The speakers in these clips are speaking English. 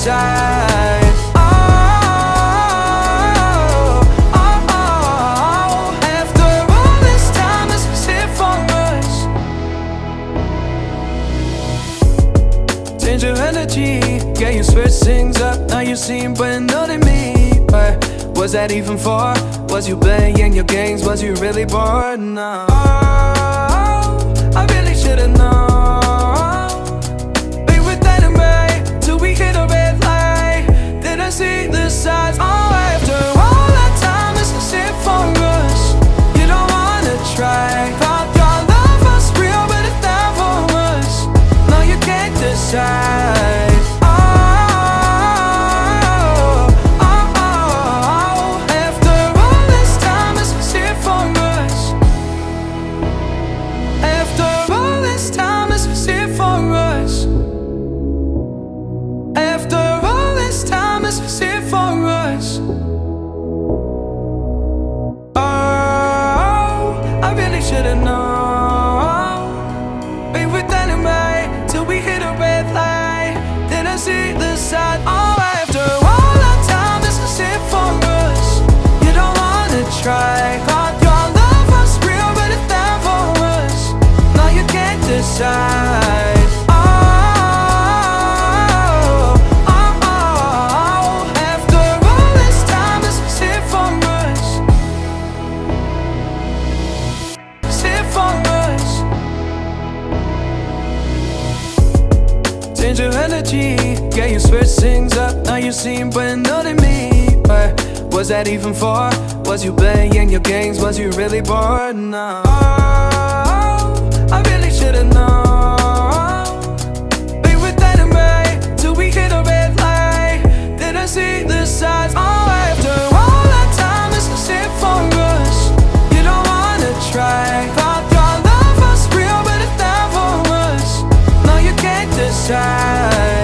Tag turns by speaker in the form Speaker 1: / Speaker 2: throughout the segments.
Speaker 1: decide. After all this time, this was it for us. Change your energy, yeah, you switch things up. Now you seem brand new to me. But was that even for? Was you playing your games? Was you really bored? No, I really should've known. We were dynamite till we hit a red light. Didn't see the signs. After all that time, this is it for us. You don't wanna try. Thought your love was real, but it never was. No, you can't decide. Should've known. We were dynamite till we hit a red light. Didn't see the side. After all that time, this is it for us. You don't wanna try. Thought your love was real, but it never was. No, you can't decide. Change your energy, yeah, you switch things up. Now you seem brand new to me. But was that even for? Was you playing your games? Was you really bored? No, I really should've known. We were dynamite till we hit a red light. Didn't see the signs. After all that time, this is it for us. You don't wanna try. Thought your love was real, but it never was. No, you can't decide.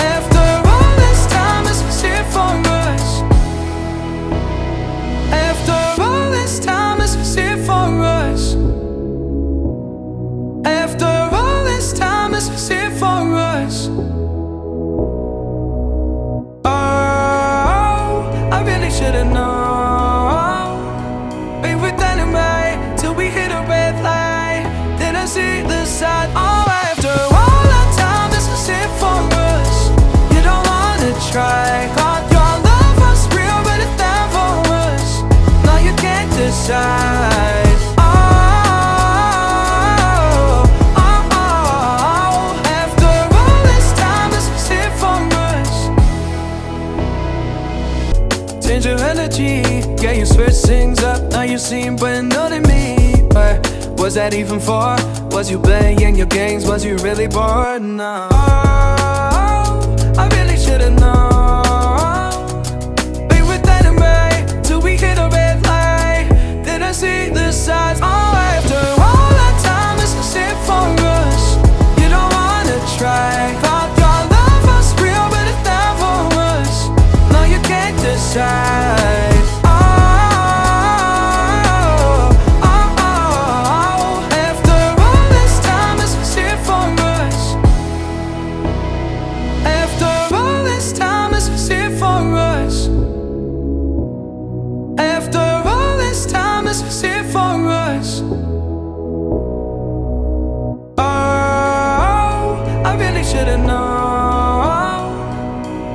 Speaker 1: After all this time, this was it for us. After all this time, this was it for us. After all this time, this was it for us. I really should've known. We were dynamite till we hit a red light. Didn't see the side. After all that time, this is it for us. You don't wanna try. Thought your love was real, but it never was. No, you can't decide. After all this time, this was it for us. Change your energy, yeah, you switch things up. Now you seem brand new to me. But was that even for? Was you playing your games? Was you really bored? No, I really should've known. We were dynamite till we hit a red light. Didn't see the signs. After all that time, this is it for us. You don't wanna try. Thought your love was real, but it never was. No, you can't decide. Should've known.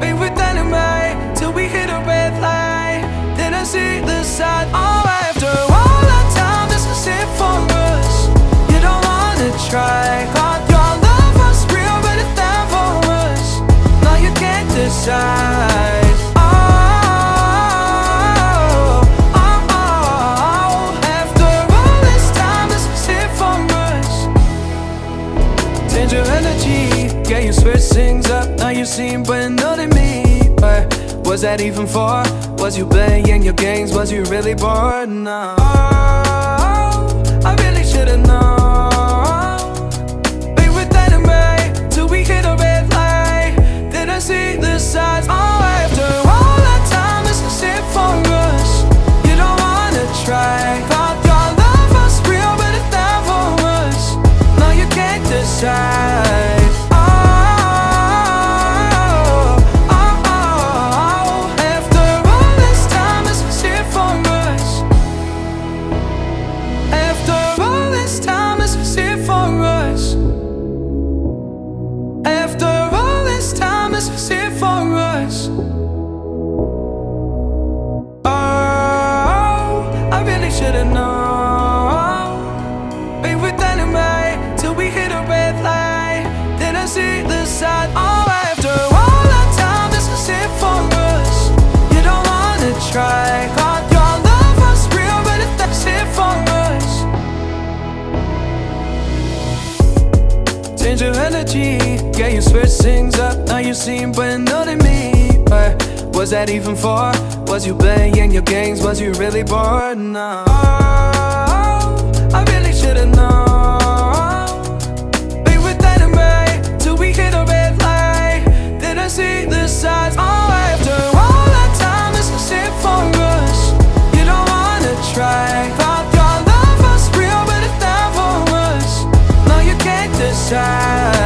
Speaker 1: We were dynamite till we hit a red light. Didn't see the side. After all that time, this was it for us. You don't wanna try. Thought your love was real, but it never was. No, you can't decide. After all this time, this was it for us. Change your energy, yeah, you switch things up. Now you seem brand new to me. But was that even for? Was you playing your games? Was you really bored? No, I really should've known. We were dynamite till we hit a red light. Didn't see the signs. After all that time, this is it for us. You don't wanna try. Thought your love was real, but it never was. No, you can't decide. see the side. Oh, after all that time, this is it for us. You don't wanna try, 'cause your love was real, but if that's it for us. Change your energy, yeah, you switch things up. Now you seem brand new to me, but was that even for? Was you playing your games? Was you really bored? No, I really should've known. Be with anime till we hit a red light. Didn't see the sides. Oh, after all that time, this is it for us. You don't wanna try, thought your love was real, but it never was. No, you can't decide.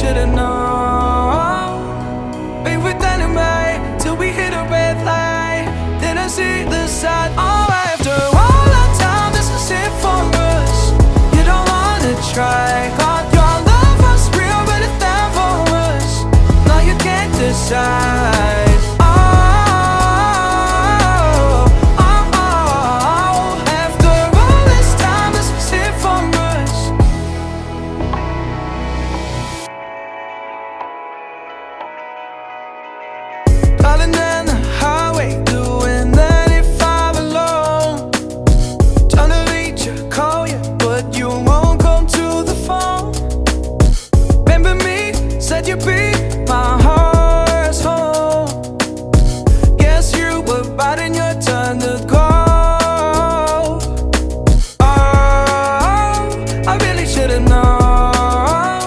Speaker 1: Should've known. Be with anime till we hit a red light. Didn't see the side. Oh, after all that time, this is it for us. You don't wanna try, 'cause your love was real, but it never was. No, you can't decide. Darling, down the highway, doing 95 alone. Trying to reach you, call you, but you won't come to the phone. Remember me, said you'd be my heart's home. Guess you were biding your turn to go. Oh, I really should've known.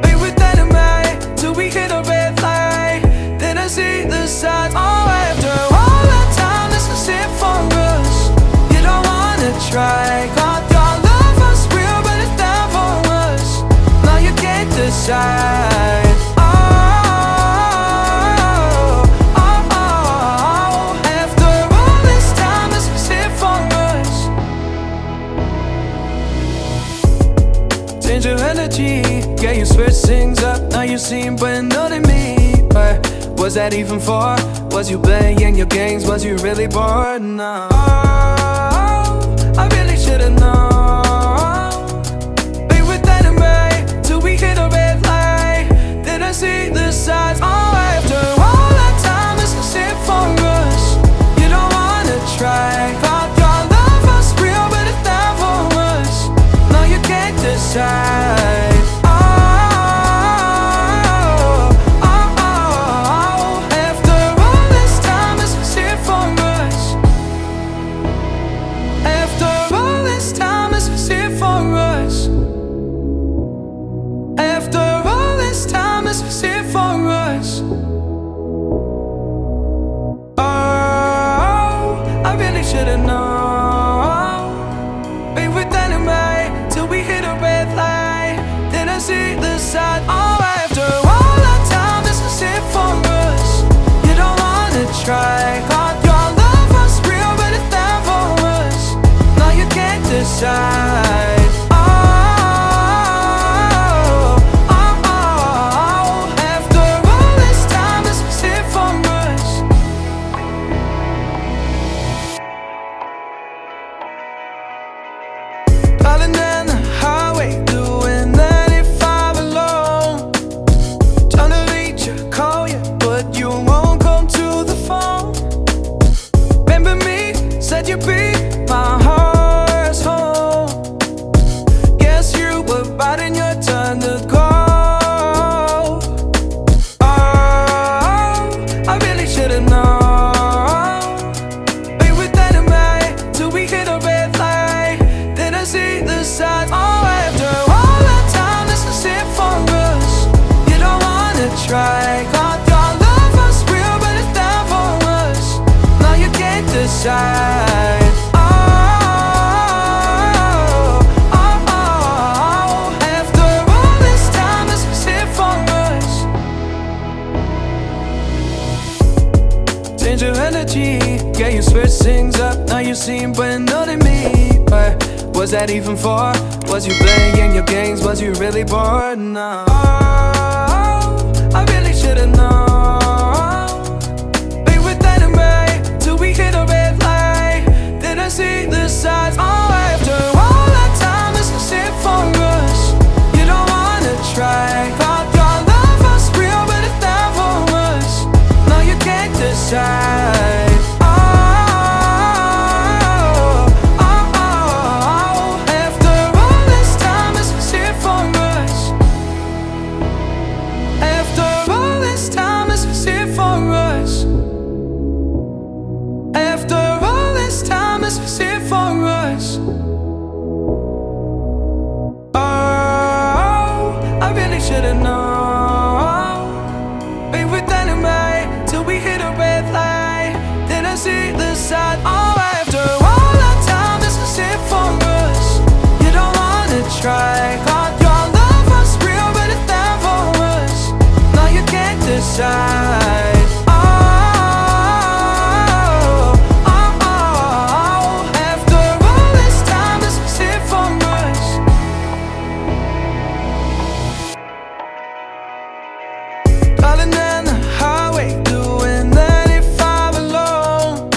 Speaker 1: Be with anime till we hit a red light. Didn't see the sides. Oh, after all that time, this is it for us. You don't wanna try, 'cause your love was real, but it never was. No, you can't decide. After all this time, this is it for us. Change your energy, yeah, you switch things up. Now you seem brand new to me, but was that even for? Was you playing your games? Was you really bored? No, I really should've known. Be with anime till we hit a red light. Didn't see the sides. Oh, after all that time, this is it for us. You don't wanna try, 'cause your love was real, but it never was. No, you can't decide. Should've known. Be with anime till we hit a red light. Didn't see the side. Oh, after all that time, this is it for us. You don't wanna try, 'cause your love was real, but it never was. No, you can't decide. Darling, down the highway, doing 95 alone. Trying to reach you, call you, but you won't come to the phone. Remember me, said you'd be my heart's home. Guess you were biding your turn to go. Oh, I really should've known. Be with anime till we hit a red light. Didn't see the sides. Oh, after all that time, this is it for us. You don't wanna try, 'cause your love was real, but it never was. No, you can't decide. After all this time, this is it for us. change your energy. Yeah, you switch things up, now you seem brand new to me. But was that even for? Was you playing your games? Was you really bored? No. Oh, I really should've known. Be with anime till we hit a red light. Didn't see the signs. Oh, after all that time, it's just it for us. You don't wanna try. Thought your love was real, but it never was. No, you can't decide. Should've known. Be with anime till we hit a red light. Didn't see the side. Oh, after all that time, this is it for us. You don't wanna try. Thought your love was real, but it never was. No, you can't decide. Calling down the highway, doing 95 alone.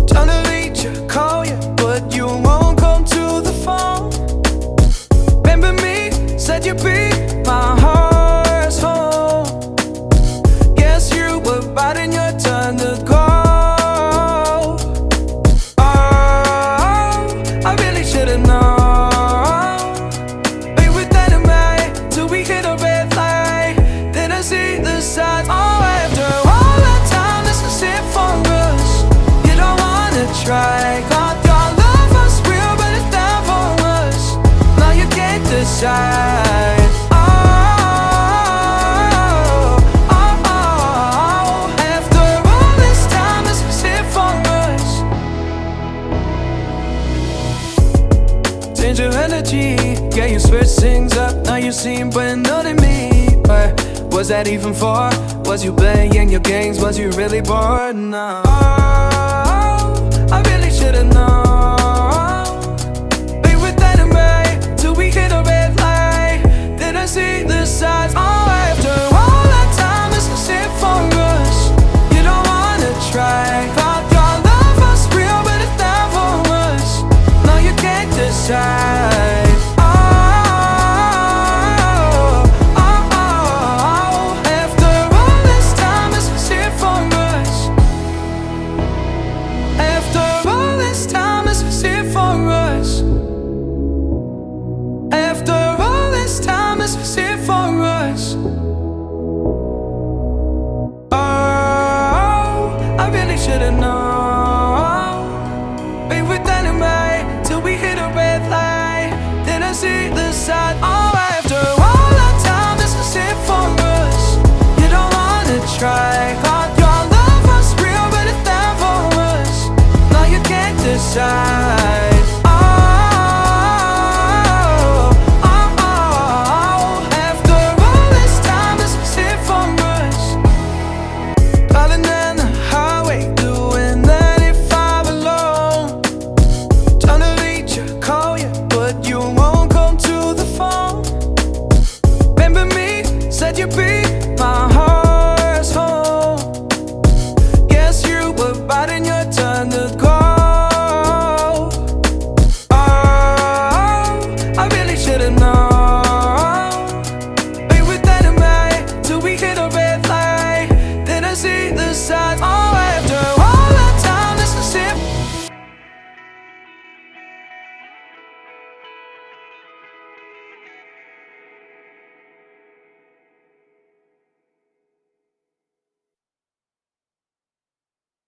Speaker 1: Trying to reach you, call you, but you won't come to the phone. Remember me, said you'd be my heart's home. Guess you were riding your turn to go. Oh, I really should've known. Be with anime till we hit a red light. Didn't see the signs. Oh, after all that time, this is it for us. You don't wanna try. Thought your love was real, but it never was. No, you can't decide. After all this time, this is it for us. Change your energy. Yeah, you switch things up, now you seem brand new to me. But was that even for? Was you playing your games? Was you really bored? No. Oh, I really should've known. Be with anime till we hit a red light. Didn't see the signs. Oh, after all that time, it's just it for us. You don't wanna try. Thought your love was real, but it never was. No, you can't decide. Should've known. Be with anime till we hit a red light. Didn't see the side. Oh, after all that time, this is it for us. You don't wanna try. Thought your love was real, but it never was. No, you can't decide.